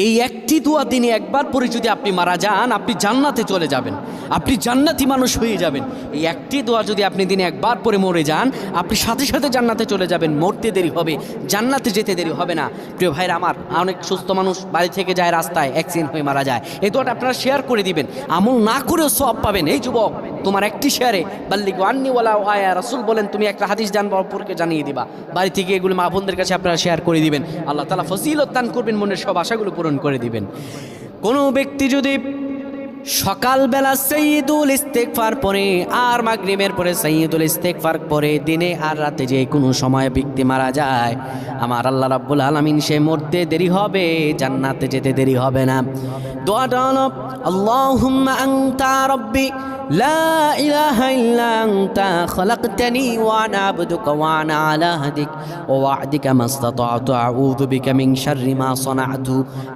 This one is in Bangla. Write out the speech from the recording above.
এই একটি দোয়া দিনে একবার পরে যদি আপনি মারা যান, আপনি জান্নাতে চলে যাবেন, আপনি জান্নাতি মানুষ হয়ে যাবেন। এই একটি দোয়া যদি আপনি দিনে একবার পরে মরে যান, আপনি সাথে সাথে জান্নাতে চলে যাবেন। মরতে দেরি হবে, জান্নাতে যেতে দেরি হবে না। প্রিয় ভাইরা আমার, অনেক সুস্থ মানুষ বাড়ি থেকে যায়, রাস্তায় অ্যাক্সিডেন্ট হয়ে মারা যায়। এই দোয়াটা আপনারা শেয়ার করে দিবেন, আমল না করেও সব পাবেন। এই যুবক, তোমার একটি শেয়ারে বাল্লিগু আন্নি ওয়ালা আয়া, রাসূল বলেন তুমি একটা হাদিস জানবা, অপরকে জানিয়ে দিবা। বাড়ি থেকে এগুলো মা বোনদের কাছে আপনারা শেয়ার করে দিবেন। আল্লাহ তাআলা ফজিলত দান করবেন, মনের সব আশাগুলো পূরণ করে দিবেন। কোনো ব্যক্তি যদি সকালবেলা সাইয়্যিদুল ইস্তেগফার পরে আর মাগরিবের পরে সাইয়্যিদুল ইস্তেগফার পরে দিনে আর রাতে যে কোনো সময় ব্যক্তি মারা যায়, আমার আল্লাহ রাব্বুল আলামিন সে মরতে দেরি হবে, জান্নাতে যেতে দেরি হবে না। দোয়াটা হলো আল্লাহুম্মা আনতা রাব্বি লা ইলাহা ইল্লা আনতা খলাকতানি ওয়া আনা আবদুকা ওয়া আনা আলা হাদিক ওয়া ওয়া'দিকা মাসতাতা'তু আউযু বিকা মিন শাররি মা সানা'তু।